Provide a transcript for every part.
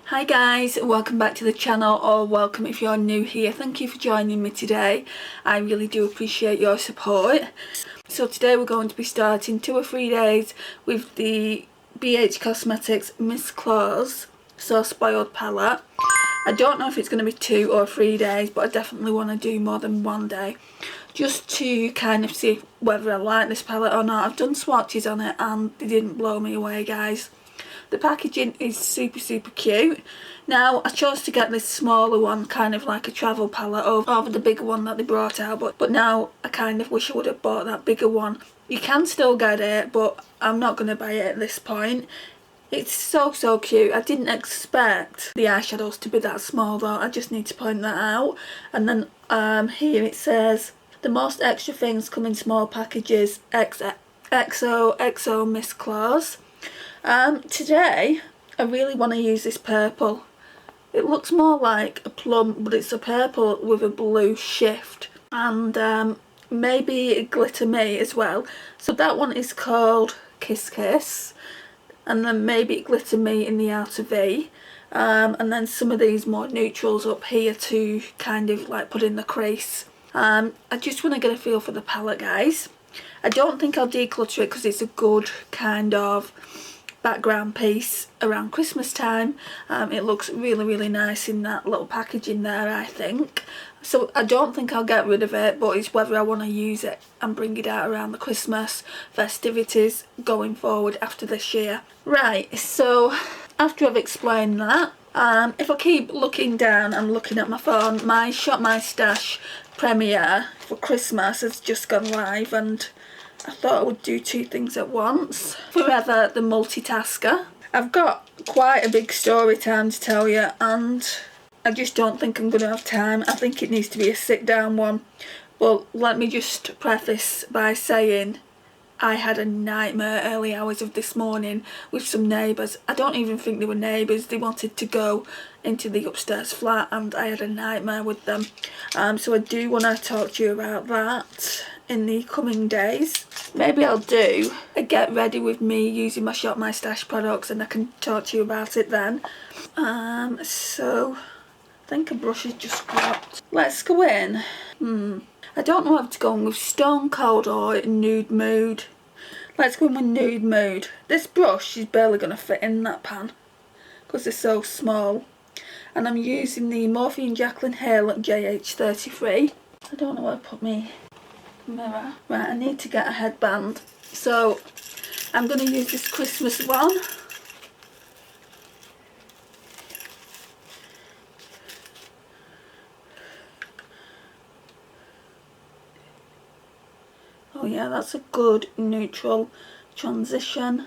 Hi guys, welcome back to the channel, or welcome if you're new here. Thank you for joining me today. I really do appreciate your support. So today we're going to be starting 2 or 3 days with the BH Cosmetics Miss Claus So Spoiled palette. I don't know if it's going to be 2 or 3 days, but I definitely want to do more than 1 day, just to kind of see whether I like this palette or not. I've done swatches on it and they didn't blow me away, guys. The packaging is super cute. Now I chose to get this smaller one, kind of like a travel palette, over the bigger one that they brought out, but now I kind of wish I would have bought that bigger one. You can still get it, but I'm not going to buy it at this point. It's so cute. I didn't expect the eyeshadows to be that small though. I just need to point that out. And then here it says, the most extra things come in small packages, XOXO Miss Claus. Today I really want to use this purple. It looks more like a plum, but it's a purple with a blue shift, and maybe a glitter me as well. So that one is called Kiss Kiss, and then maybe glitter me in the outer V, and then some of these more neutrals up here to kind of like put in the crease. I just want to get a feel for the palette, guys. I don't think I'll declutter it because it's a good kind of background piece around Christmas time. It looks really nice in that little packaging there, I think. So I don't think I'll get rid of it, but it's whether I want to use it and bring it out around the Christmas festivities going forward after this year. Right, so after I've explained that, if I keep looking down, I'm looking at my phone, my Shop My Stash premiere for Christmas has just gone live, and I thought I would do 2 things at once. Forever the multitasker. I've got quite a big story time to tell you, and I just don't think I'm going to have time. I think it needs to be a sit down one. But let me just preface by saying I had a nightmare early hours of this morning with some neighbours. I don't even think they were neighbours. They wanted to go into the upstairs flat and I had a nightmare with them. So I do want to talk to you about that in the coming days. Maybe I'll do a get ready with me using my Shop My Stash products and I can talk to you about it then. So I think a brush has just dropped. Let's go in. I don't know if to go in with Stone Cold or Nude Mood. Let's go in with Nude Mood. This brush is barely going to fit in that pan because they're so small. And I'm using the Morphe & Jaclyn Hill JH33. I don't know where to put my mirror. Right, I need to get a headband. So I'm going to use this Christmas one. Oh yeah, that's a good neutral transition.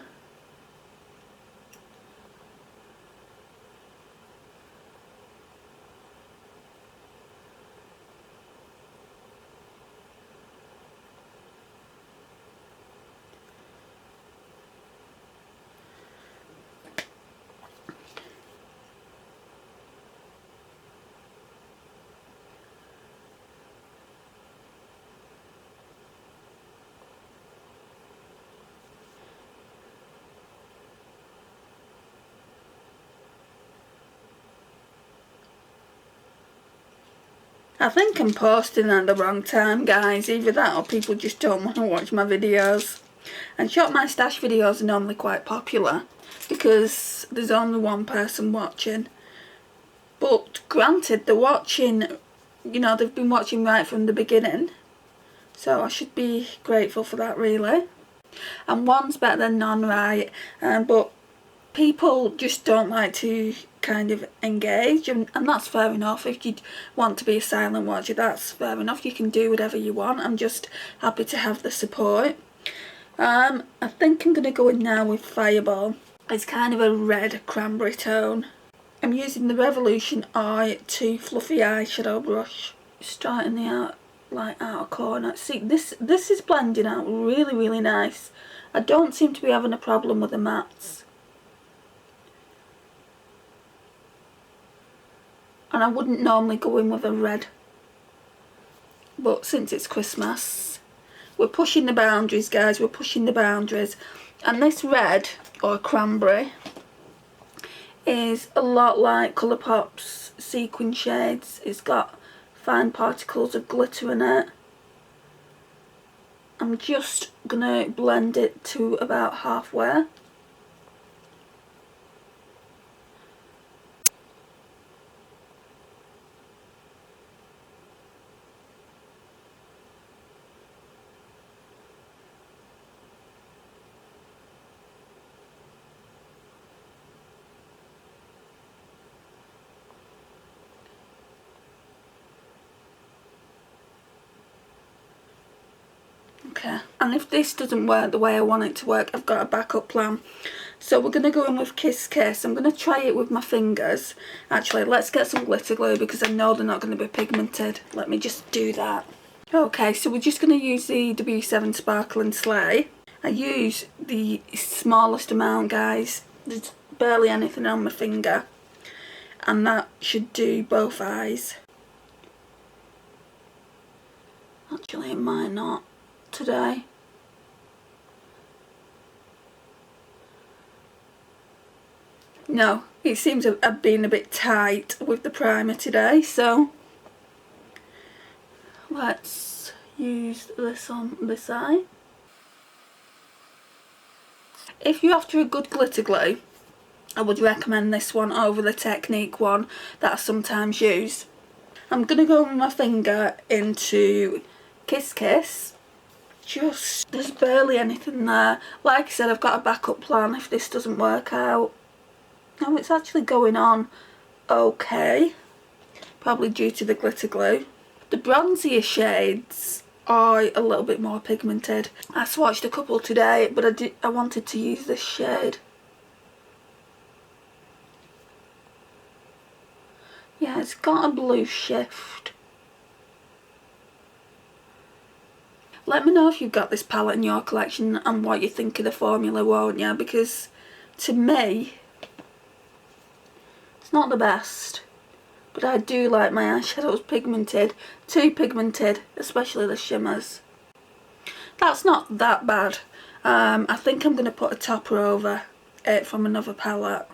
I think I'm posting at the wrong time, guys. Either that or people just don't want to watch my videos. And Shop My Stash videos are normally quite popular because there's only one person watching. But granted, they're watching, you know, they've been watching right from the beginning. So I should be grateful for that, really. And one's better than none, right? But people just don't like to kind of engage, and that's fair enough. If you want to be a silent watcher, that's fair enough. You can do whatever you want. I'm just happy to have the support. I think I'm going to go in now with Fireball. It's kind of a red cranberry tone. I'm using the Revolution i2 fluffy eyeshadow brush. Starting the outer corner. See, this is blending out really nice. I don't seem to be having a problem with the mattes. And I wouldn't normally go in with a red, but since it's Christmas, we're pushing the boundaries, guys. We're pushing the boundaries. And this red, or cranberry, is a lot like Colourpop's sequin shades. It's got fine particles of glitter in it. I'm just gonna blend it to about halfway. Okay, and if this doesn't work the way I want it to work, I've got a backup plan. So we're going to go in with Kiss Kiss. I'm going to try it with my fingers. Actually, let's get some glitter glue because I know they're not going to be pigmented. Let me just do that. Okay, so we're just going to use the W7 Sparkling Slay. I use the smallest amount, guys. There's barely anything on my finger. And that should do both eyes. Actually, it might not today. No, it seems to have been a bit tight with the primer today, so let's use this on this eye. If you're after a good glitter glue, I would recommend this one over the Technique one that I sometimes use. I'm going to go with my finger into Kiss Kiss. There's barely anything there. Like I said, I've got a backup plan if this doesn't work out. Oh, it's actually going on okay. Probably due to the glitter glue. The bronzier shades are a little bit more pigmented. I swatched a couple today, but I wanted to use this shade. Yeah, it's got a blue shift. Let me know if you've got this palette in your collection and what you think of the formula, won't you? Because to me, it's not the best. But I do like my eyeshadows pigmented. Too pigmented, especially the shimmers. That's not that bad. I think I'm going to put a topper over it from another palette.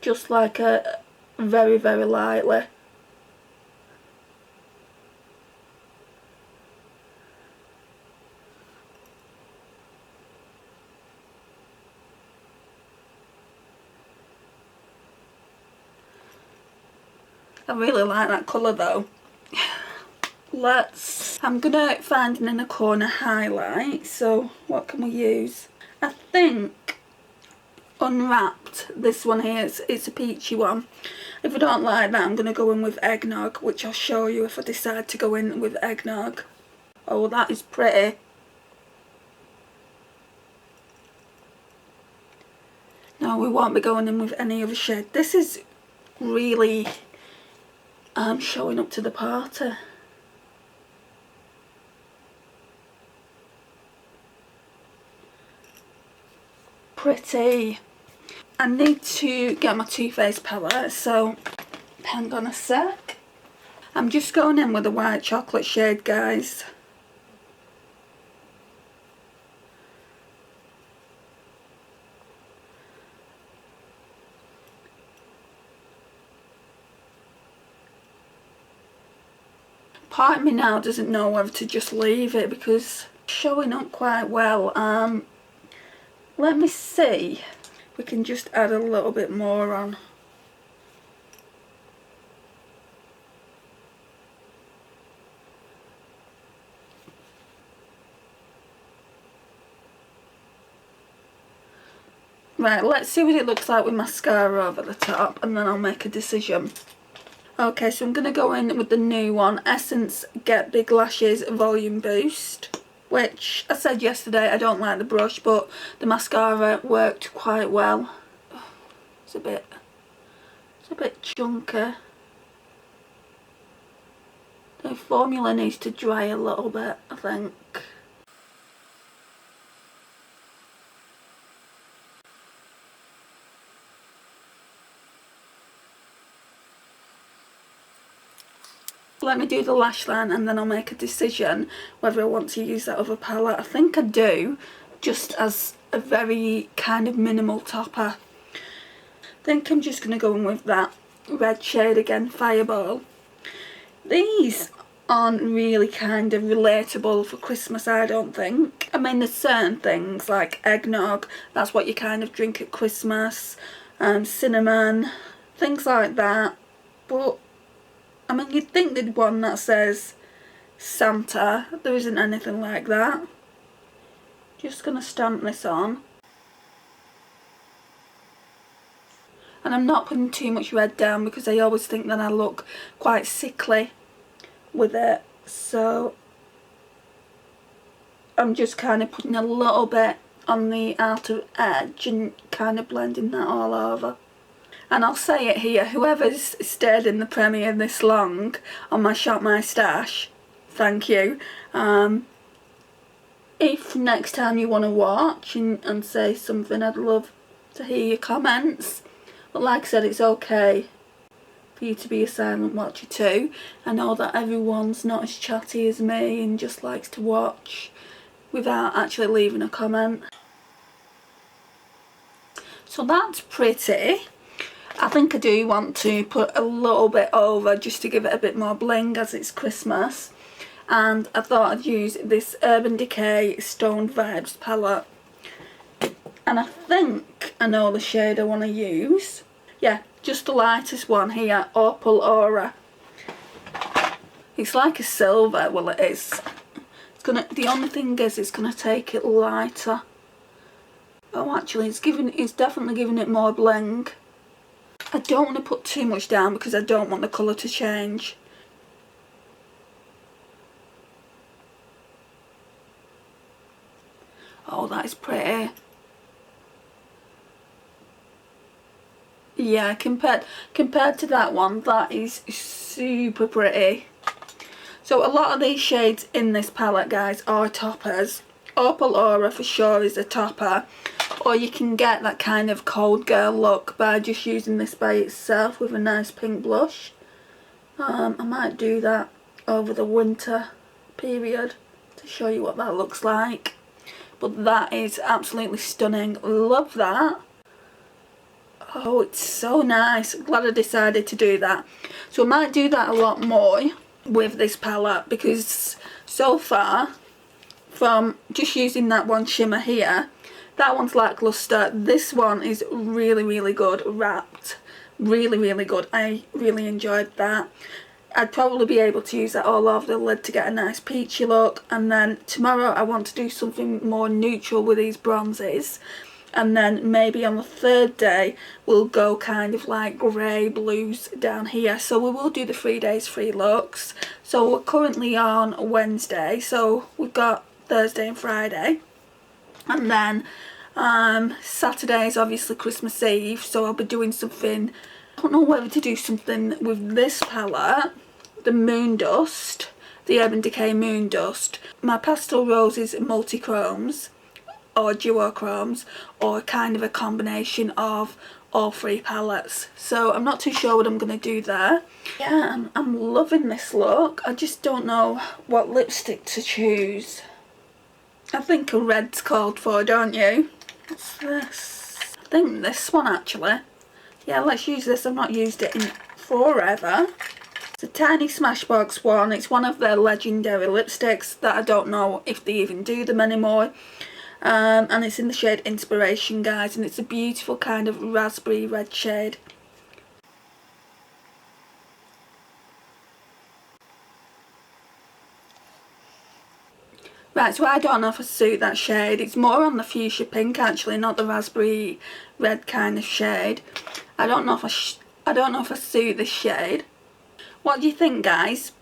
Just like a very, very lightly. I really like that colour though. I'm gonna find an inner corner highlight, so what can we use? I think Unwrapped, this one here, it's a peachy one. If I don't like that, I'm gonna go in with Eggnog, which I'll show you if I decide to go in with Eggnog. Oh, that is pretty. No, we won't be going in with any other shade. This is really showing up to the party. Pretty. I need to get my Too Faced palette, so hang on a sec. I'm just going in with a white chocolate shade, guys. Part of me now doesn't know whether to just leave it because it's showing up quite well. Let me see. We can just add a little bit more on. Right, let's see what it looks like with mascara over the top and then I'll make a decision. Okay, so I'm going to go in with the new one, Essence Get Big Lashes Volume Boost. Which, I said yesterday, I don't like the brush, but the mascara worked quite well. It's a bit chunky. The formula needs to dry a little bit, I think. Let me do the lash line and then I'll make a decision whether I want to use that other palette. I think I do, just as a very kind of minimal topper. think I'm just going to go in with that red shade again, Fireball. These aren't really kind of relatable for Christmas, I don't think. I mean, there's certain things like eggnog, that's what you kind of drink at Christmas, cinnamon, things like that. But, I mean, you'd think there'd one that says Santa. There isn't anything like that. Just going to stamp this on. And I'm not putting too much red down because I always think that I look quite sickly with it. So I'm just kind of putting a little bit on the outer edge and kind of blending that all over. And I'll say it here, whoever's stayed in the premiere this long on my Shop My Stash, thank you. If next time you want to watch and say something, I'd love to hear your comments. But like I said, it's okay for you to be a silent watcher too. I know that everyone's not as chatty as me and just likes to watch without actually leaving a comment. So that's pretty. I think I do want to put a little bit over just to give it a bit more bling as it's Christmas. And I thought I'd use this Urban Decay Stoned Vibes palette. And I think I know the shade I want to use. Yeah, just the lightest one here, Opal Aura. It's like a silver, well it is. The only thing is it's gonna take it lighter. Oh, actually it's definitely giving it more bling. I don't want to put too much down because I don't want the colour to change. Oh, that is pretty. Yeah, compared to that one, that is super pretty. So a lot of these shades in this palette, guys, are toppers. Opal Aura for sure is a topper. Or you can get that kind of cold girl look by just using this by itself with a nice pink blush. I might do that over the winter period to show you what that looks like. But that is absolutely stunning. Love that. Oh, it's so nice. Glad I decided to do that. So I might do that a lot more with this palette because so far, from just using that one shimmer here, that one's lackluster. This one is really, really good. Wrapped. Really, really good. I really enjoyed that. I'd probably be able to use that all over the lid to get a nice peachy look. And then tomorrow I want to do something more neutral with these bronzes. And then maybe on the third day we'll go kind of like grey blues down here. So we will do the 3 days 3 looks. So we're currently on Wednesday, so we've got Thursday and Friday. And then Saturday is obviously Christmas Eve, so I'll be doing something. I don't know whether to do something with this palette, the Moon Dust, the Urban Decay Moon Dust. My Pastel Roses multi-chromes or duochromes, or kind of a combination of all 3 palettes. So I'm not too sure what I'm going to do there. Yeah, I'm loving this look. I just don't know what lipstick to choose. I think a red's called for, don't you? What's this? I think this one actually. Yeah, let's use this. I've not used it in forever. It's a tiny Smashbox one. It's one of their legendary lipsticks that I don't know if they even do them anymore. And it's in the shade Inspiration, guys, and it's a beautiful kind of raspberry red shade. Right, so I don't know if I suit that shade. It's more on the fuchsia pink actually, not the raspberry red kind of shade. I don't know if I suit this shade. What do you think, guys?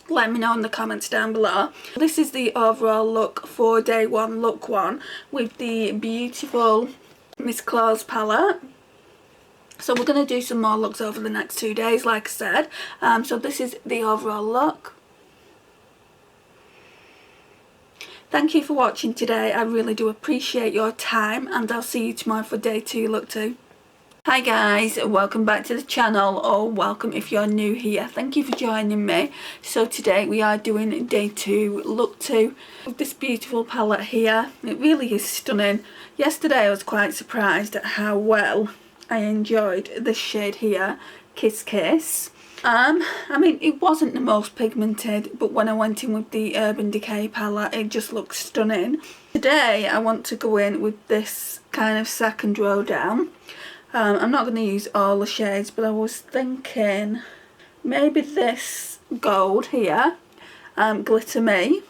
Let me know in the comments down below. This is the overall look for day 1, look 1, with the beautiful Miss Claus palette. So we're going to do some more looks over the next 2 days, like I said. So this is the overall look. Thank you for watching today. I really do appreciate your time, and I'll see you tomorrow for day 2, look 2. Hi guys, welcome back to the channel, or welcome if you're new here. Thank you for joining me. So today we are doing day 2, look 2, with this beautiful palette here. It really is stunning. Yesterday I was quite surprised at how well I enjoyed this shade here, Kiss Kiss. I mean, it wasn't the most pigmented, but when I went in with the Urban Decay palette, it just looks stunning. Today, I want to go in with this kind of second row down. I'm not going to use all the shades, but I was thinking maybe this gold here, Glitter Me.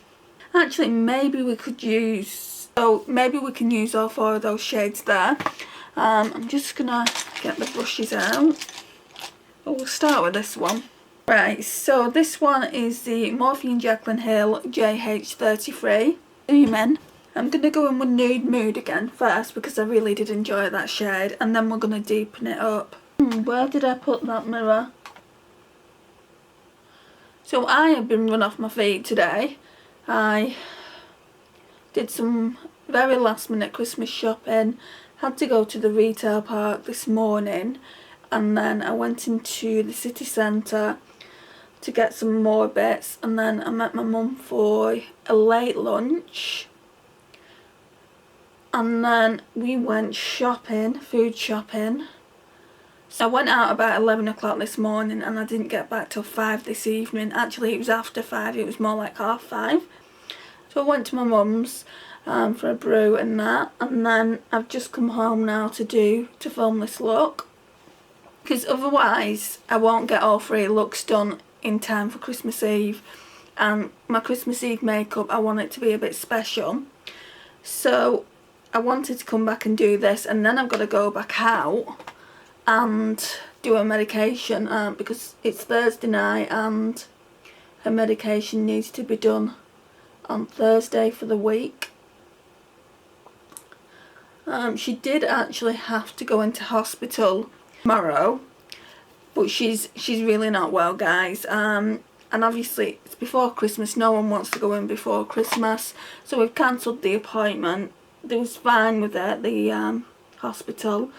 Actually, maybe we could use, maybe we can use all 4 of those shades there. I'm just going to get the brushes out. We'll start with this one. Right, so this one is the Morphe & Jaclyn Hill JH33. Zoom in. I'm going to go in with Nude Mood again first because I really did enjoy that shade, and then we're going to deepen it up. Where did I put that mirror? So I have been run off my feet today. I did some very last minute Christmas shopping, had to go to the retail park this morning, and then I went into the city centre to get some more bits, and then I met my mum for a late lunch, and then we went shopping, food shopping. So I went out about 11 o'clock this morning and I didn't get back till 5 this evening. Actually, it was after 5, it was more like 5:30. So I went to my mum's for a brew and that, and then I've just come home now to film this look. Because otherwise I won't get all 3 looks done in time for Christmas Eve, and my Christmas Eve makeup, I want it to be a bit special. So I wanted to come back and do this, and then I've got to go back out and do her medication because it's Thursday night and her medication needs to be done on Thursday for the week. She did actually have to go into hospital tomorrow, but she's really not well, guys, and obviously it's before Christmas, no one wants to go in before Christmas, so we've cancelled the appointment. They was fine with it at the hospital,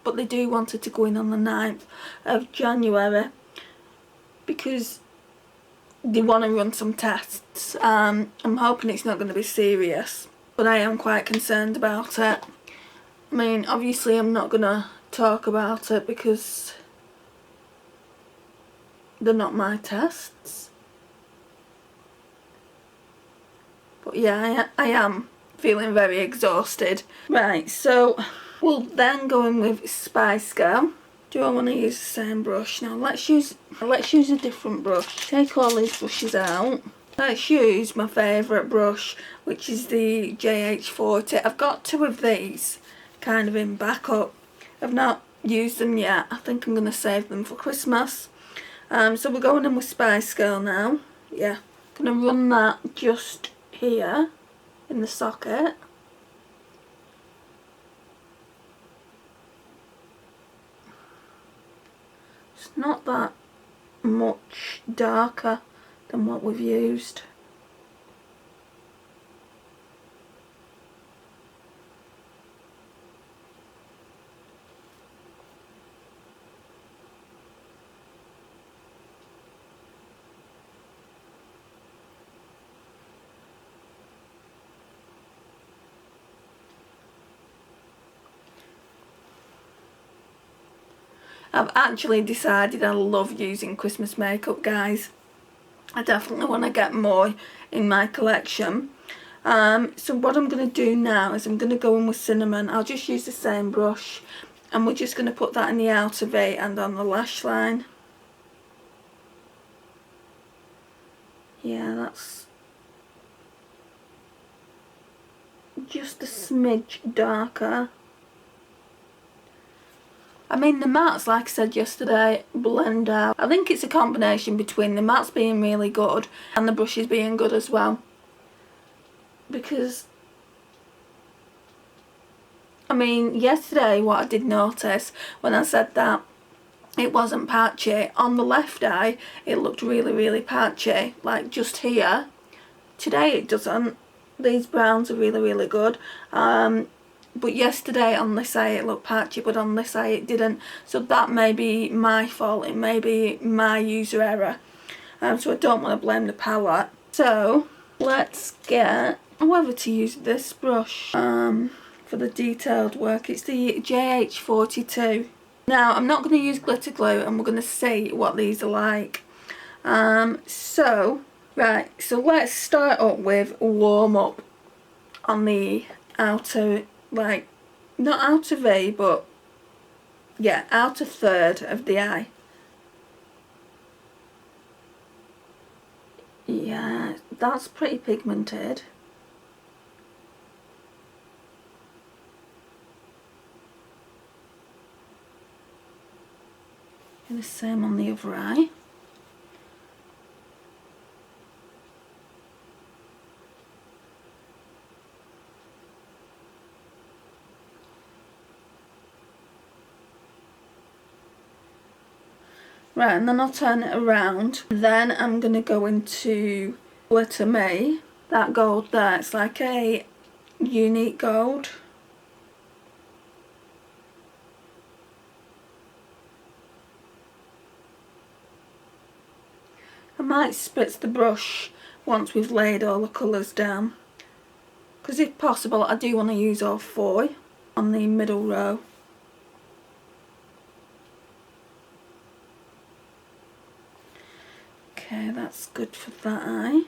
but they do want her to go in on the 9th of January because they want to run some tests. I'm hoping it's not going to be serious, but I am quite concerned about it. I mean, obviously I'm not going to talk about it because they're not my tests, but yeah, I am feeling very exhausted. Right, so we'll then go in with Spice Girl. Do I want to use the same brush? Now let's use a different brush. Take all these brushes out. Let's use my favourite brush, which is the JH40. I've got 2 of these kind of in backup. I've not used them yet. I think I'm going to save them for Christmas. So we're going in with Spice Girl now. Yeah, going to run that just here in the socket. It's not that much darker than what we've used. I've actually decided I love using Christmas makeup, guys. I definitely want to get more in my collection. So what I'm going to do now is I'm going to go in with Cinnamon. I'll just use the same brush, and we're just going to put that in the outer V and on the lash line. Yeah, that's just a smidge darker. I mean, the mattes, like I said yesterday, blend out. I think it's a combination between the mattes being really good and the brushes being good as well. Because, I mean, yesterday what I did notice when I said that it wasn't patchy, on the left eye it looked really patchy, like just here. Today it doesn't. These browns are really good. But yesterday on this eye it looked patchy, but on this eye it didn't. So that may be my fault, it may be my user error. So I don't want to blame the palette. So let's get whether to use this brush for the detailed work. It's the JH42. Now I'm not going to use glitter glue, and we're going to see what these are like. So let's start up with warm up on the outer, like, not outer V, but yeah, outer third of the eye. Yeah, that's pretty pigmented. And the same on the other eye. Right, and then I'll turn it around. Then I'm going to go into Glitter Me. That gold there, it's like a unique gold. I might spritz the brush once we've laid all the colours down, because if possible I do want to use all four on the middle row. Okay, that's good for that eye.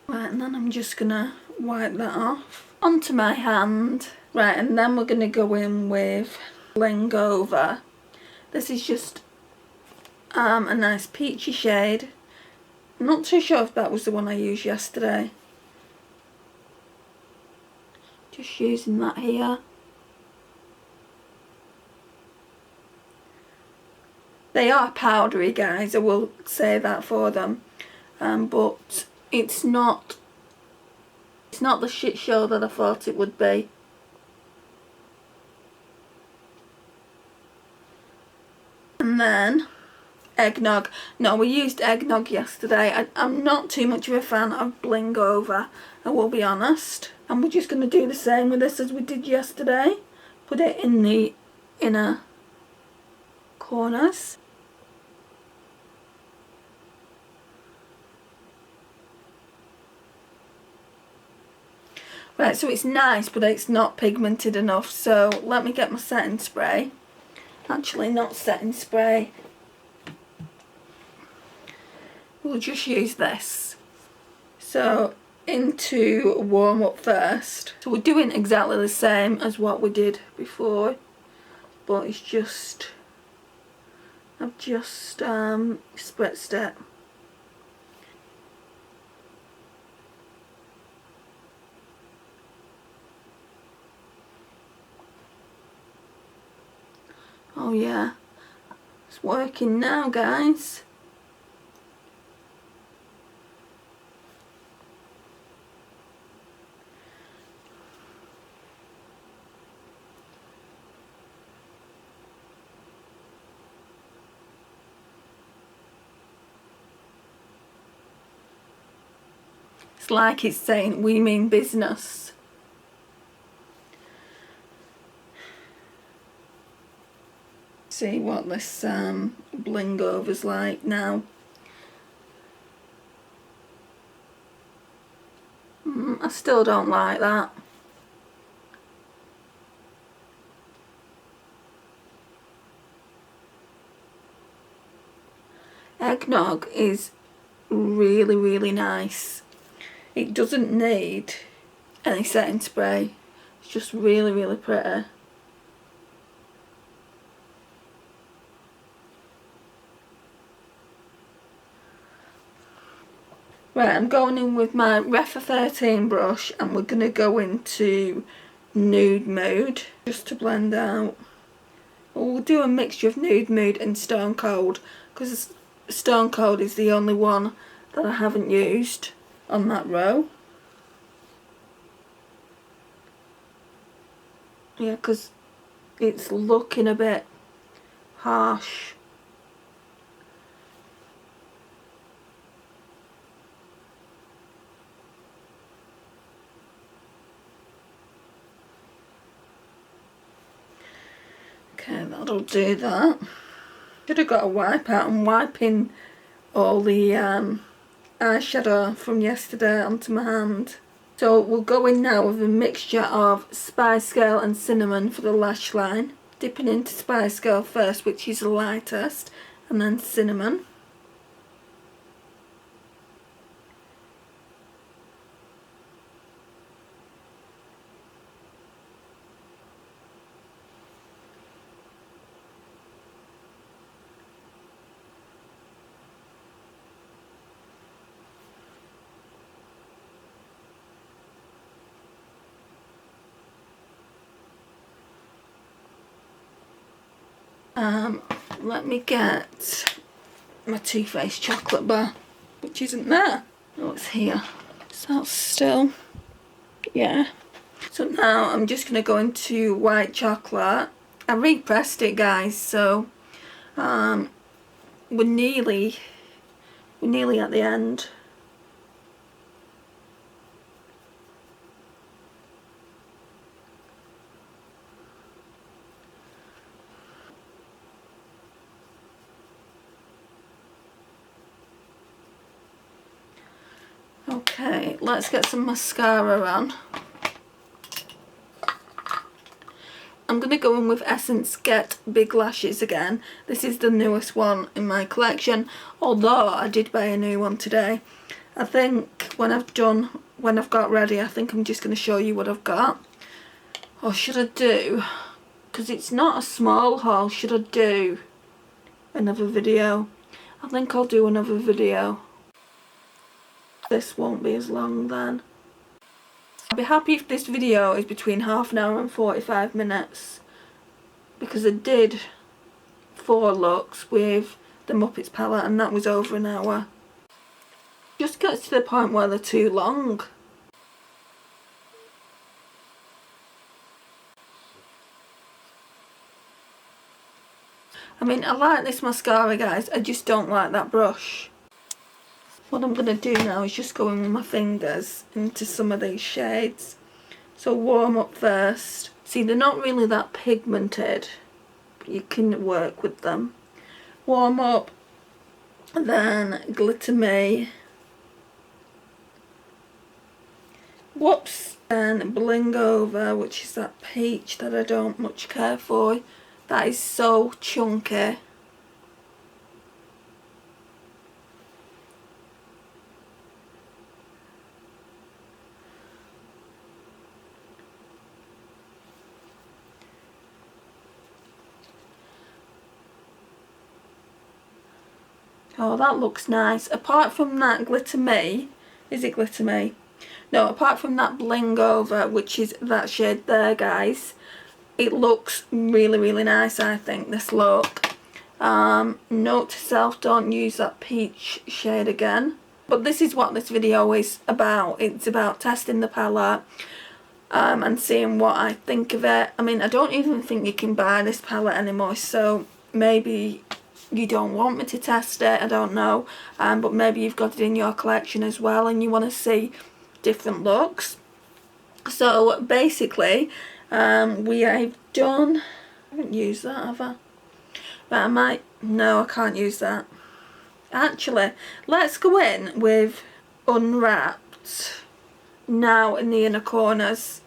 Right, and then I'm just gonna wipe that off onto my hand. Right, and then we're gonna go in with Bling Over. This is just a nice peachy shade. I'm not too sure if that was the one I used yesterday. Just using that here. They are powdery, guys, I will say that for them. But it's not the shit show that I thought it would be. And then Eggnog. No, we used Eggnog yesterday. I'm not too much of a fan of Bling Over, I will be honest. And we're just going to do the same with this as we did yesterday. Put it in the inner corners. Right, so it's nice, but it's not pigmented enough. So let me get my setting spray. Actually, not setting spray. We'll just use this. So into warm up first. So we're doing exactly the same as what we did before, but it's just, I've just spritzed it. Oh yeah, it's working now, guys. It's like it's saying, we mean business. See what this Bling Over's like now. I still don't like that. Eggnog is really, really nice. It doesn't need any setting spray. It's just really, really pretty. Right, I'm going in with my Refa 13 brush, and we're going to go into Nude Mood just to blend out. We'll do a mixture of Nude Mood and Stone Cold, because Stone Cold is the only one that I haven't used on that row. Yeah, because it's looking a bit harsh. Okay, that'll do that. Should have got a wipe out. I'm wiping all the eyeshadow from yesterday onto my hand. So we'll go in now with a mixture of Spice Girl and Cinnamon for the lash line. Dipping into Spice Girl first, which is the lightest, and then Cinnamon. Let me get my Too Faced chocolate bar, which isn't there. Oh, it's here. Is that still? Yeah. So now I'm just going to go into white chocolate. I repressed it, guys, so we're nearly at the end. Okay, let's get some mascara on. I'm going to go in with Essence Get Big Lashes again. This is the newest one in my collection, although I did buy a new one today. I think when I've got ready, I think I'm just going to show you what I've got. Or should I do, because it's not a small haul, should I do another video? I think I'll do another video. This won't be as long then. I'd be happy if this video is between half an hour and 45 minutes, because I did 4 looks with the Muppets palette and that was over an hour. Just gets to the point where they're too long. I mean, I like this mascara, guys, I just don't like that brush. What I'm going to do now is just go in with my fingers into some of these shades. So warm up first. See, they're not really that pigmented, but you can work with them. Warm up, then Glitter Me. Whoops. Then Bling Over, which is that peach that I don't much care for. That is so chunky. Oh, that looks nice. Apart from that Glitter Me, is it Glitter Me? No, apart from that Bling Over, which is that shade there, guys, it looks really, really nice, I think, this look. Note to self, don't use that peach shade again. But this is what this video is about. It's about testing the palette and seeing what I think of it. I mean, I don't even think you can buy this palette anymore, so maybe you don't want me to test it, I don't know, but maybe you've got it in your collection as well and you want to see different looks. So basically we have done, I haven't used that, have I? But I might, no, I can't use that. Actually, let's go in with Unwrapped now in the inner corners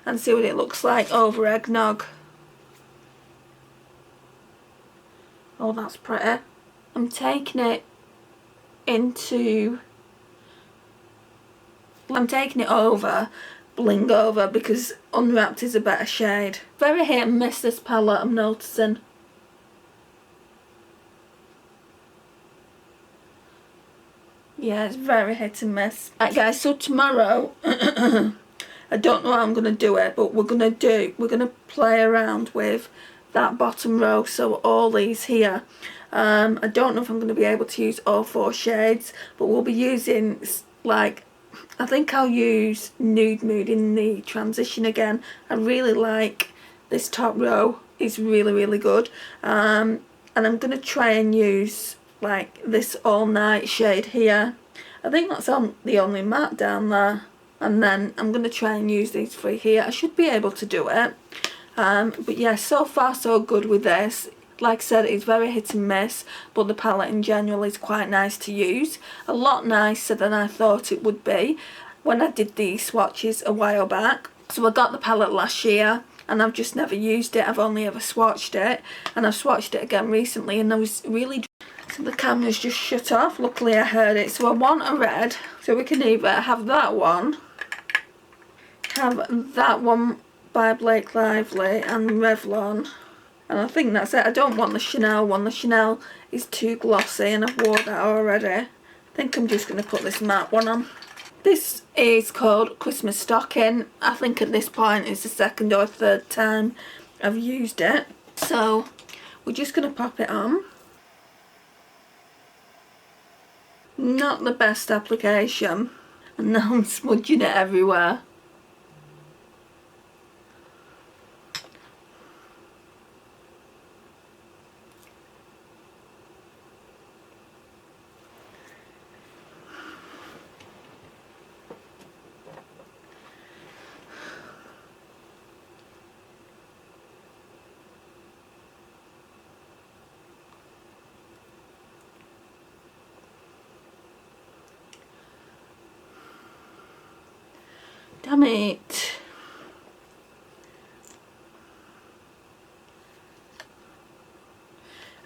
and see what it looks like over eggnog. Oh, that's pretty. I'm taking it over Bling Over because Unwrapped is a better shade. Very hit and miss this palette, I'm noticing. Yeah, it's very hit and miss. Right guys, so tomorrow I don't know how I'm gonna do it, but we're gonna play around with that bottom row, so all these here. I don't know if I'm going to be able to use all 4 shades, but we'll be using, like, I think I'll use Nude Mood in the transition again. I really like this top row, it's really, really good. And I'm going to try and use, like, this All Night shade here. I think that's the only matte down there. And then I'm going to try and use these 3 here. I should be able to do it. But yeah, so far so good with this. Like I said, it's very hit and miss, but the palette in general is quite nice to use. A lot nicer than I thought it would be when I did these swatches a while back. So I got the palette last year and I've just never used it. I've only ever swatched it, and I've swatched it again recently and I was really... So the camera's just shut off. Luckily I heard it. So I want a red. So we can either have that one, have that one by Blake Lively and Revlon, and I think that's it. I don't want the Chanel one. The Chanel is too glossy and I've worn that already. I think I'm just going to put this matte one on. This is called Christmas Stocking. I think at this point it's the second or third time I've used it. So we're just going to pop it on. Not the best application, and now I'm smudging it everywhere. Damn it.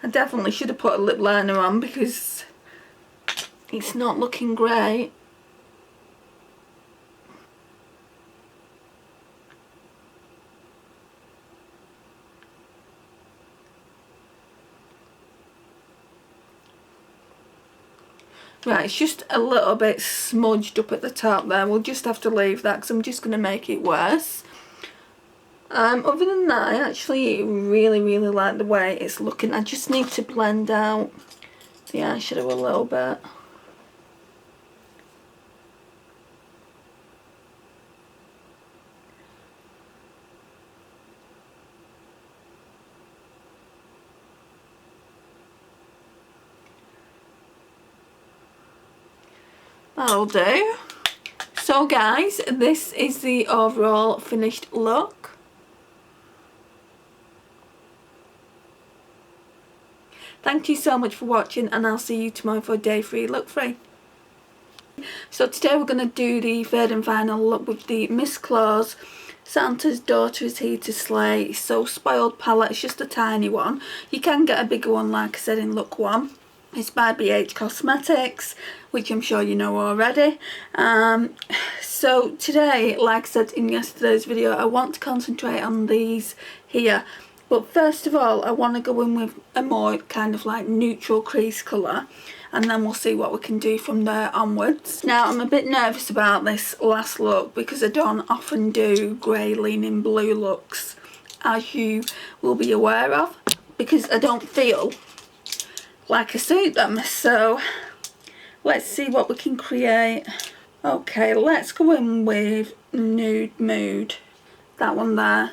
I definitely should have put a lip liner on because it's not looking great. Right, it's just a little bit smudged up at the top there. We'll just have to leave that because I'm just going to make it worse. Other than that, I actually really like the way it's looking. I just need to blend out the eyeshadow a little bit. That'll do. So guys, this is the overall finished look. Thank you so much for watching, and I'll see you tomorrow for day 3 look 3. So today we're going to do the third and final look with the Miss Claus Santa's Daughter Is Here to Slay So Spoiled palette. It's just a tiny one. You can get a bigger one, like I said, in look 1. It's by BH Cosmetics, which I'm sure you know already. So today, like I said in yesterday's video, I want to concentrate on these here. But first of all, I want to go in with a more kind of like neutral crease colour, and then we'll see what we can do from there onwards. Now, I'm a bit nervous about this last look because I don't often do grey leaning blue looks, as you will be aware of, because I don't feel like I suit them. So let's see what we can create. Okay, let's go in with Nude Mood, that one there.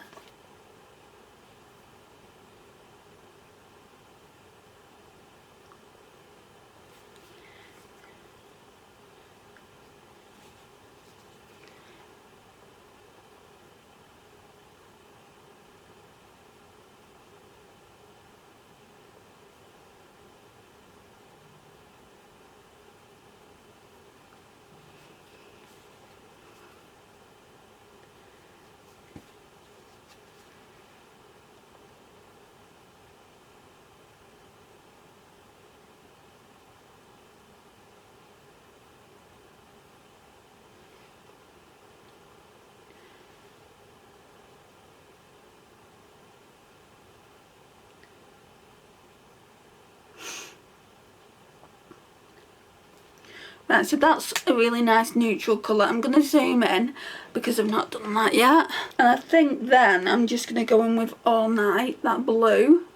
Right, so that's a really nice neutral colour. I'm going to zoom in because I've not done that yet. And I think then I'm just going to go in with All Night, that blue.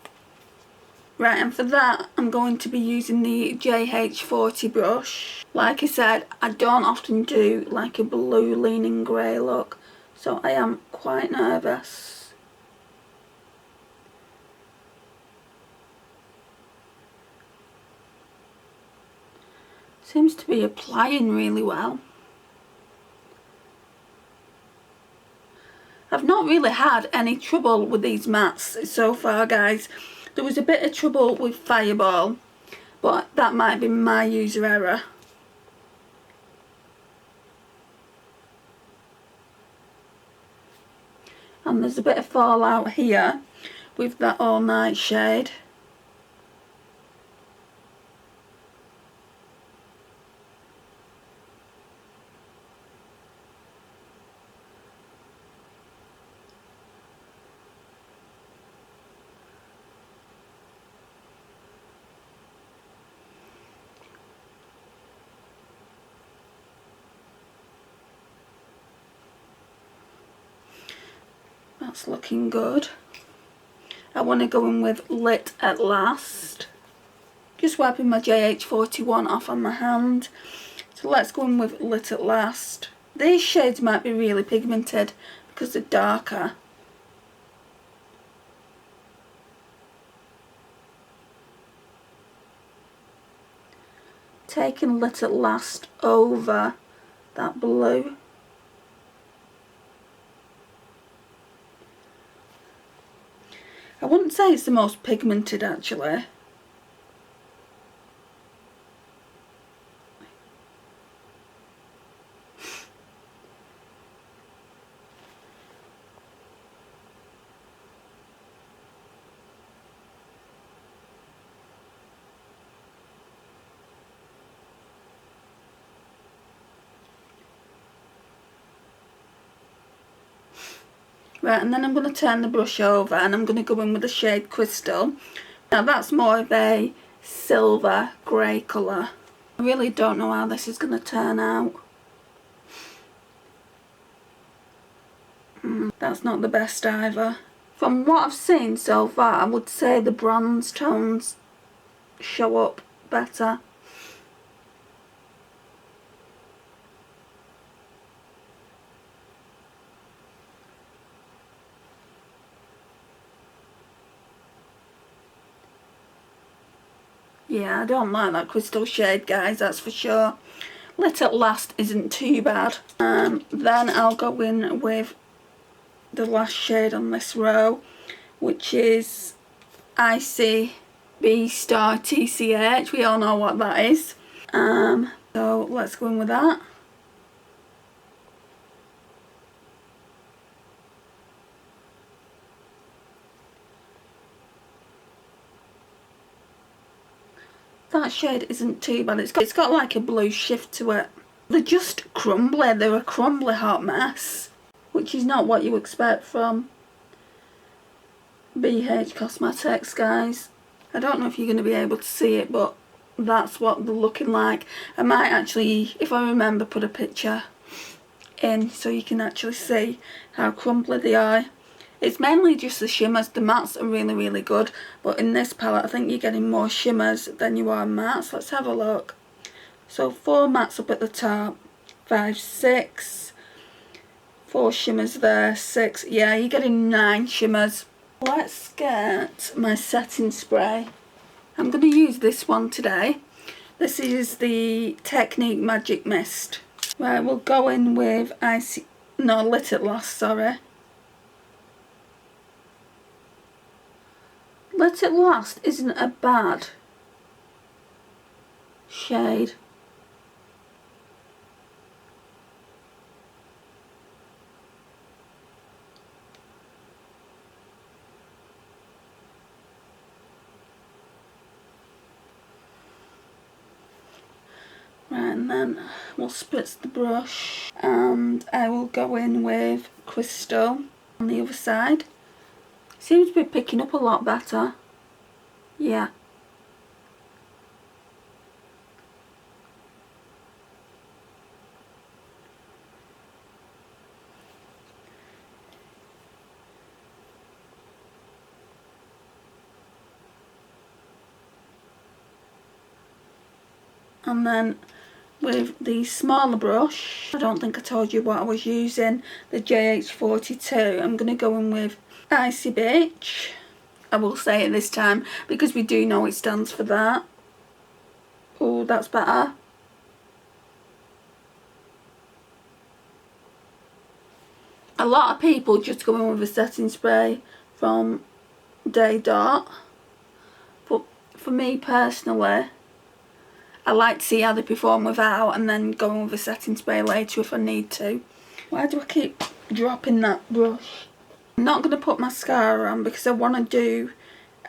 Right, and for that I'm going to be using the JH40 brush. Like I said, I don't often do like a blue leaning grey look, so I am quite nervous. Seems to be applying really well. I've not really had any trouble with these mattes so far, guys. There was a bit of trouble with Fireball, but that might be my user error. And there's a bit of fallout here with that All Night shade. That's looking good. I want to go in with Lit at Last. Just wiping my JH41 off on my hand. So let's go in with Lit at Last. These shades might be really pigmented because they're darker. Taking Lit at Last over that blue. I wouldn't say it's the most pigmented actually. Right, and then I'm going to turn the brush over and I'm going to go in with the shade Crystal. Now that's more of a silver grey colour. I really don't know how this is going to turn out. That's not the best either. From what I've seen so far, I would say the bronze tones show up better. Yeah, I don't like that crystal shade, guys, that's for sure. Lit at Last isn't too bad. Then I'll go in with the last shade on this row, which is Icy B Star TCH. We all know what that is. So let's go in with that. That shade isn't too bad. It's got like a blue shift to it. They're just crumbly. They're a crumbly hot mess, which is not what you expect from BH Cosmetics, guys. I don't know if you're going to be able to see it, but that's what they're looking like. I might actually, if I remember, put a picture in so you can actually see how crumbly they are. It's mainly just the shimmers. The mattes are really, really good. But in this palette, I think you're getting more shimmers than you are mattes. Let's have a look. So 4 mattes up at the top. 5, 6. 4 shimmers there. 6. Yeah, you're getting 9 shimmers. Let's get my setting spray. I'm going to use this one today. This is the Technique Magic Mist. Right, we'll go in with Lit at Last, sorry. Lit at Last isn't a bad shade. Right, and then we'll spritz the brush and I will go in with Crystal on the other side. Seems to be picking up a lot better. Yeah. And then with the smaller brush, I don't think I told you what I was using, the JH42, I'm going to go in with Icy Beach. I will say it this time because we do know it stands for that. Oh, that's better. A lot of people just go in with a setting spray from Day Dot. for me personally, I like to see how they perform without and then go in with a setting spray later if I need to. Why do I keep dropping that brush? I'm not going to put mascara on because I want to do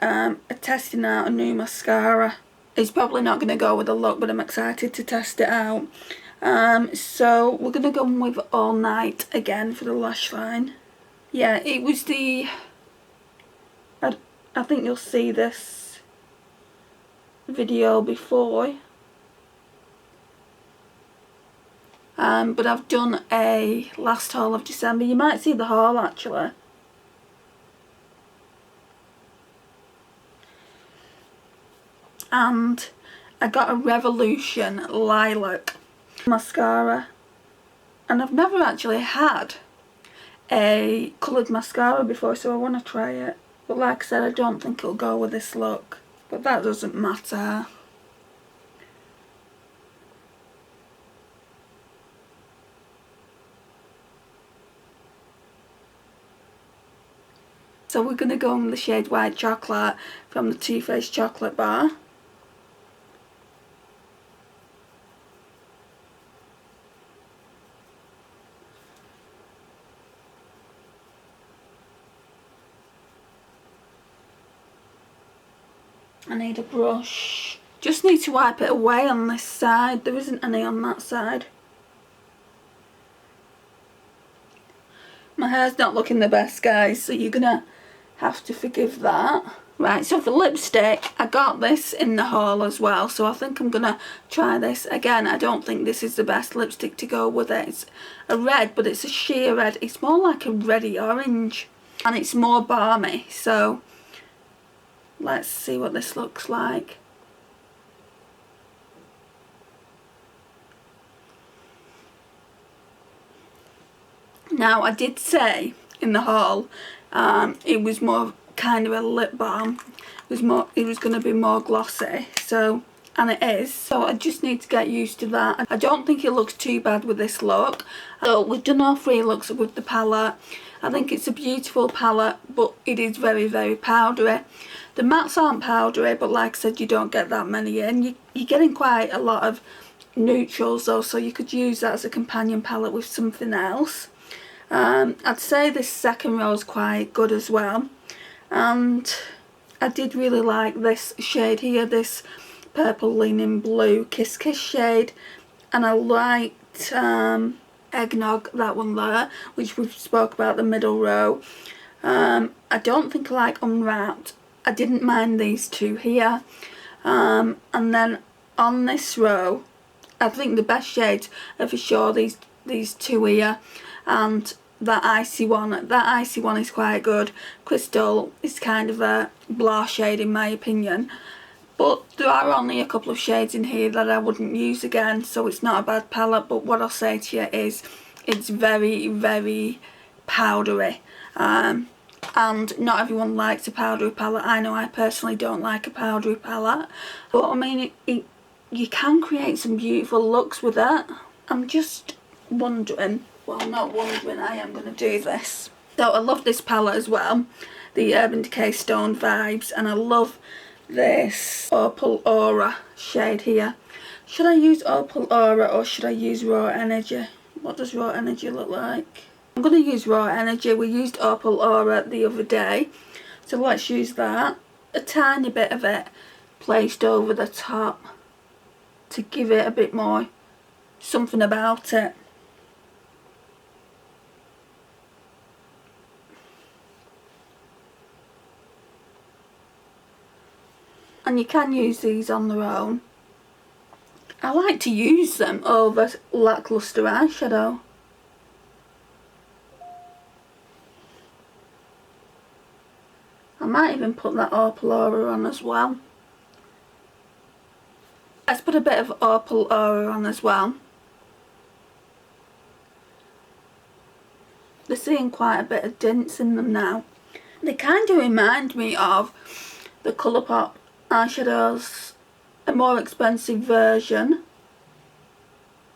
a testing out a new mascara. It's probably not going to go with the look, but I'm excited to test it out. So we're going to go with All Night again for the lash line. Yeah, it was the... I think you'll see this video before. But I've done a last haul of December. You might see the haul actually. And I got a Revolution Lilac mascara. And I've never actually had a coloured mascara before, so I want to try it. But like I said, I don't think it'll go with this look. But that doesn't matter. So we're going to go in the shade White Chocolate from the Too Faced Chocolate Bar. I need a brush. Just need to wipe it away on this side. There isn't any on that side. My hair's not looking the best, guys, so you're gonna have to forgive that. Right, so for lipstick, I got this in the haul as well, so I think I'm gonna try this again. I don't think this is the best lipstick to go with it. It's a red, but it's a sheer red. It's more like a reddy orange, and it's more balmy, so let's see what this looks like. Now, I did say in the haul it was more kind of a lip balm. It was going to be more glossy, so, and it is. So I just need to get used to that. I don't think it looks too bad with this look. So we've done all three looks with the palette. I think it's a beautiful palette, but it is very, very powdery. The mattes aren't powdery, but like I said, you don't get that many in. You're getting quite a lot of neutrals though, so you could use that as a companion palette with something else. I'd say this second row is quite good as well, and I did really like this shade here, this purple leaning blue Kiss Kiss shade, and I liked Eggnog, that one there, which we've spoke about, the middle row. I don't think I like Unwrapped. I didn't mind these two here, and then on this row I think the best shades are for sure these two here, and that icy one is quite good. Crystal is kind of a blah shade in my opinion, but there are only a couple of shades in here that I wouldn't use again, so it's not a bad palette. But what I'll say to you is it's very, very powdery, and not everyone likes a powdery palette. I know I personally don't like a powdery palette, but I mean you can create some beautiful looks with it. I'm just wondering, well, not wondering, I am going to do this. So I love this palette as well, the Urban Decay Stoned Vibes, and I love this Opal Aura shade here. Should I use Opal Aura or should I use Raw Energy? What does Raw Energy look like? I'm going to use Raw Energy. We used Opal Aura the other day, so let's use that. A tiny bit of it placed over the top to give it a bit more something about it. And you can use these on their own. I like to use them over lacklustre eyeshadow. I might even put that Opal Aura on as well. Let's put a bit of Opal Aura on as well. They're seeing quite a bit of dints in them now. They kind of remind me of the Colourpop eyeshadows, a more expensive version.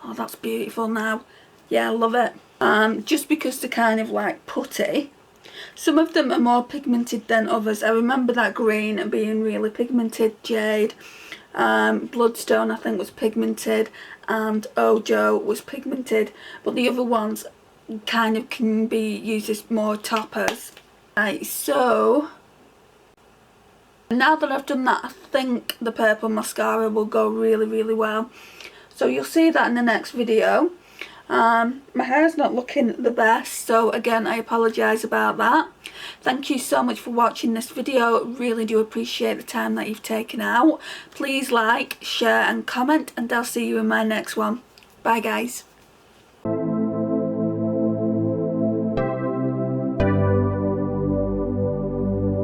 Oh, that's beautiful now. Yeah, I love it. Just because they're kind of like putty, Some of them are more pigmented than others. I remember that green being really pigmented, Jade. Bloodstone I think was pigmented, and Ojo was pigmented, but the other ones kind of can be used as more toppers. Right, so now that I've done that, I think the purple mascara will go really well. So you'll see that in the next video. My hair's not looking the best, so again I apologise about that. Thank you so much for watching this video. Really do appreciate the time that you've taken out. Please like, share and comment, and I'll see you in my next one. Bye guys.